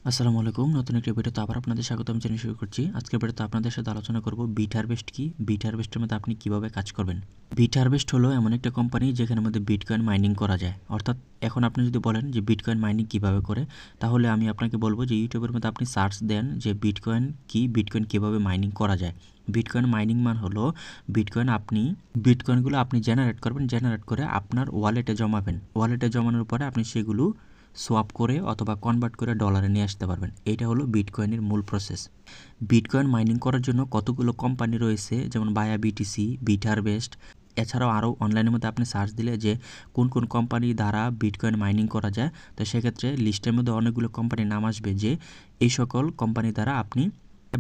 আসসালামু আলাইকুম। নতুন একটি ভিডিওতে আবার আপনাদের স্বাগতম জানিয়ে শুরু করছি। আজকের ভিডিওতে আপনাদের সাথে আলোচনা করব বিট হারভেস্ট কি, বিট হারভেস্টের মধ্যে আপনি কিভাবে কাজ করবেন। বিট হারভেস্ট হলো এমন একটা কোম্পানি যেখানের মধ্যে বিটকয়েন মাইনিং করা যায়। অর্থাৎ এখন আপনি যদি বলেন যে বিটকয়েন মাইনিং কিভাবে করে, তাহলে আমি আপনাকে বলবো যে ইউটিউবের মধ্যে আপনি সার্চ দেন যে বিটকয়েন কি, বিটকয়েন কিভাবে মাইনিং করা যায়। বিটকয়েন মাইনিং মান হলো বিটকয়েনগুলো আপনি জেনারেট করবেন, জেনারেট করে আপনার ওয়ালেটে জমাবেন। ওয়ালেটে জমানোর পরে আপনি সেগুলো সোয়াপ করে অথবা কনভার্ট করে ডলারে নিয়ে আসতে পারবেন। এইটা হলো বিটকয়েনের মূল প্রসেস। বিটকয়েন মাইনিং করার জন্য কতগুলো কোম্পানি রয়েছে, যেমন বায়া বিটিসি, বিট হারভেস্ট। এছাড়াও আরও অনলাইনের মধ্যে আপনি সার্চ দিলে যে কোন কোন কোম্পানি দ্বারা বিটকয়েন মাইনিং করা যায়, তো সেক্ষেত্রে লিস্টের মধ্যে অনেকগুলো কোম্পানির নাম আসবে যে এই সকল কোম্পানি দ্বারা আপনি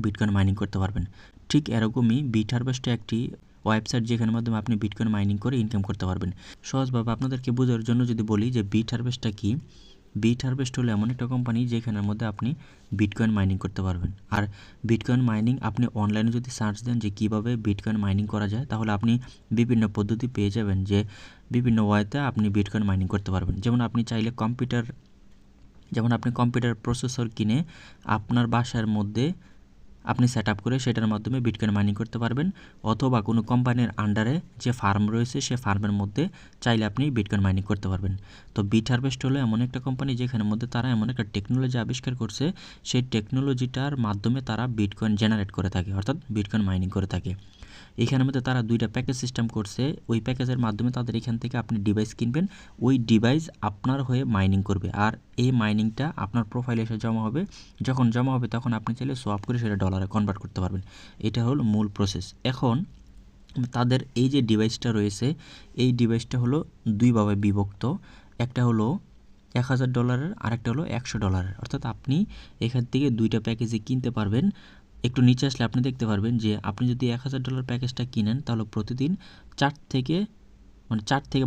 বিটকয়েন মাইনিং করতে পারবেন। ঠিক এরকমই বিট হারভেস্ট একটি ওয়েবসাইট যেখানের মাধ্যমে আপনি বিটকয়েন মাইনিং করে ইনকাম করতে পারবেন। সহজভাবে আপনাদেরকে বোঝার জন্য যদি বলি যে বিট হারভেস্টটা কি, বিট হারভেস্ট হলো এমন একটা কোম্পানি যেখানের মধ্যে আপনি বিটকয়েন মাইনিং করতে পারবেন। আর বিটকয়েন মাইনিং আপনি অনলাইনে যদি সার্চ দেন যে কীভাবে বিটকয়েন মাইনিং করা যায়, তাহলে আপনি বিভিন্ন পদ্ধতি পেয়ে যাবেন যে বিভিন্ন ওয়েতে আপনি বিটকয়েন মাইনিং করতে পারবেন। যেমন আপনি চাইলে কম্পিউটার প্রসেসর কিনে আপনার বাসার মধ্যে আপনি সেট আপ করে সেটার মাধ্যমে বিটকয়েন মাইনিং করতে পারবেন, অথবা কোনো কোম্পানির আন্ডারে যে ফার্ম রয়েছে সে ফার্মের মধ্যে চাইলে আপনি বিটকয়েন মাইনিং করতে পারবেন। তো বিট হারভেস্ট হলো এমন একটা কোম্পানি যেখানের মধ্যে তারা এমন একটা টেকনোলজি আবিষ্কার করছে, সেই টেকনোলজিটার মাধ্যমে তারা বিটকয়েন জেনারেট করে থাকে, অর্থাৎ বিটকয়েন মাইনিং করে থাকে। এখানের মধ্যে তারা দুইটা প্যাকেজ সিস্টেম করছে। ওই প্যাকেজের মাধ্যমে তাদের এখান থেকে আপনি ডিভাইস কিনবেন, ওই ডিভাইস আপনার হয়ে মাইনিং করবে, আর এই মাইনিংটা আপনার প্রোফাইলে এসে জমা হবে। যখন জমা হবে তখন আপনি চাইলে সোয়াপ করে সেটা ডলারে কনভার্ট করতে পারবেন। এটা হলো মূল প্রসেস। এখন তাদের এই যে ডিভাইসটা রয়েছে, এই ডিভাইসটা হলো দুইভাবে বিভক্ত। একটা হলো $1000, আরেকটা হলো $100। অর্থাৎ আপনি এখান থেকে দুইটা প্যাকেজই কিনতে পারবেন। একটু নিচে আসলে আপনি দেখতে পারবেন যে আপনি যদি $1000 প্যাকেজটা কিনেন, তাহলে প্রতিদিন $4 থেকে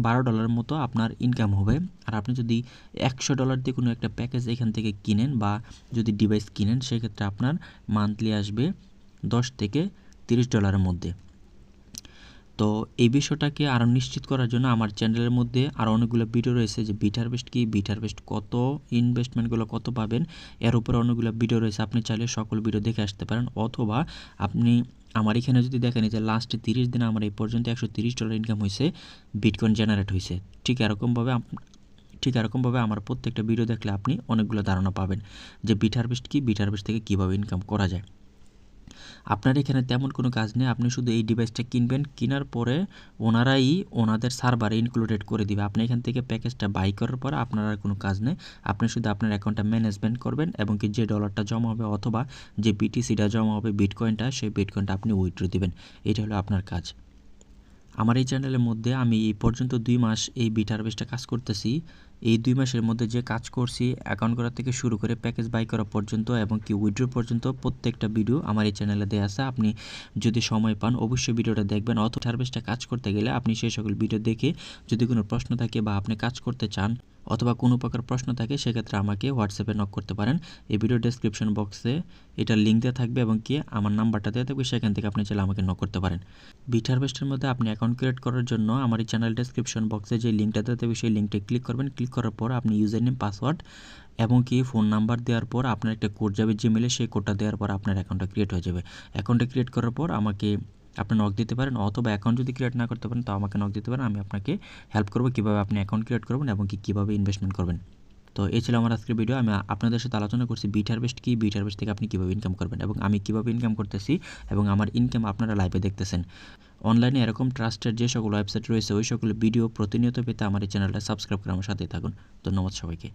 $12 মতো আপনার ইনকাম হবে। আর আপনি যদি $100 দিয়ে কোনো একটা প্যাকেজ এখান থেকে কিনেন বা যদি ডিভাইস কিনেন, সেক্ষেত্রে আপনার মান্থলি আসবে $10 থেকে $30 মধ্যে। তো এই বিষয়টাকে আরও নিশ্চিত করার জন্য আমার চ্যানেলের মধ্যে আরও অনেকগুলো ভিডিও রয়েছে যে বিট হারভেস্ট কি, বিট হারভেস্ট কত, ইনভেস্টমেন্টগুলো কত পাবেন, এর উপরে অনেকগুলো ভিডিও রয়েছে। আপনি চাইলে সকল ভিডিও দেখে আসতে পারেন, অথবা আপনি আমার এখানে যদি দেখেন যে লাস্টে 30 দিনে আমার এই পর্যন্ত $130 ইনকাম হয়েছে, বিটকয়েন জেনারেট হয়েছে। ঠিক এরকমভাবে আমার প্রত্যেকটা ভিডিও দেখলে আপনি অনেকগুলো ধারণা পাবেন যে বিট হারভেস্ট কি, বিট হারভেস্ট থেকে কীভাবে ইনকাম করা যায়। আপনার এখানে তেমন কোনো কাজ নেই, আপনি শুধু এই ডিভাইসটা কিনবেন, কেনার পরে ওনারাই ওনাদের সার্ভারে ইনক্লুডেড করে দিবে। আপনি এখান থেকে প্যাকেজটা বাই করার পরে আপনার আর কোনো কাজ নেই, আপনি শুধু আপনার অ্যাকাউন্টটা ম্যানেজমেন্ট করবেন এবং কি যে ডলারটা জমা হবে অথবা যে বিটিসিটা জমা হবে, বিটকয়েনটা, সেই বিটকয়েনটা আপনি উইথড্র দিবেন। এটা হলো আপনার কাজ। আমার এই চ্যানেলের মধ্যে আমি এই পর্যন্ত 2 মাস এই বিট হারভেস্টে কাজ করতেছি। এই 2 মাসের মধ্যে যে কাজ করছি, অ্যাকাউন্ট করা থেকে শুরু করে প্যাকেজ বাই করা পর্যন্ত এবং কি উইথড্র পর্যন্ত প্রত্যেকটা ভিডিও আমার এই চ্যানেলে দেওয়া আছে। আপনি যদি সময় পান অবশ্যই ভিডিওটা দেখবেন। অথবা হারভেস্টে কাজ করতে গেলে আপনি সেই সকল ভিডিও দেখে যদি কোনো প্রশ্ন থাকে বা আপনি কাজ করতে চান অথবা কোনো প্রকার প্রশ্ন থাকে, সেক্ষেত্রে আমাকে হোয়াটসঅ্যাপে নক করতে পারেন। এই ভিডিও ডেসক্রিপশন বক্সে এটার লিঙ্ক দেওয়া থাকবে এবং কি আমার নাম্বারটা দেওয়া থাকবে, সেখান থেকে আপনি চাইলে আমাকে নক করতে পারেন। বিট হারভেস্টের মধ্যে আপনি অ্যাকাউন্ট ক্রিয়েট করার জন্য আমার এই চ্যানেল ডেসক্রিপশন বক্সে যে লিঙ্কটা দেওয়া থাকবে সেই লিঙ্কটা ক্লিক করবেন। ক্লিক করার পর আপনি ইউজার নেম, পাসওয়ার্ড এবং কি ফোন নাম্বার দেওয়ার পর আপনার একটা কোড যাবে জিমেলে, সেই কোডটা দেওয়ার পর আপনার অ্যাকাউন্টটা ক্রিয়েট হয়ে যাবে। অ্যাকাউন্টটা ক্রিয়েট করার পর আমাকে আপনি নক দিতে পারেন, অথবা অ্যাকাউন্ট যদি ক্রিয়েট না করতে পারেন তো আমাকে নক দিতে পারেন। আমি আপনাকে হেল্প করবো কীভাবে আপনি অ্যাকাউন্ট ক্রিয়েট করবেন এবং কি কীভাবে ইনভেস্টমেন্ট করবেন। তো এই ছিল আমার আজকের ভিডিও। আমি আপনাদের সাথে আলোচনা করছি বিট হারভেস্ট কি, বিট হারভেস্ট থেকে আপনি কীভাবে ইনকাম করবেন এবং আমি কীভাবে ইনকাম করতেছি এবং আমার ইনকাম আপনারা লাইভে দেখতেছেন। অনলাইনে এরকম ট্রাস্টেড যে সকল ওয়েবসাইট রয়েছে ওই সকল ভিডিও প্রতিনিয়ত পেতে আমার এই চ্যানেলটা সাবস্ক্রাইব করে আমার সাথেই থাকুন। ধন্যবাদ সবাইকে।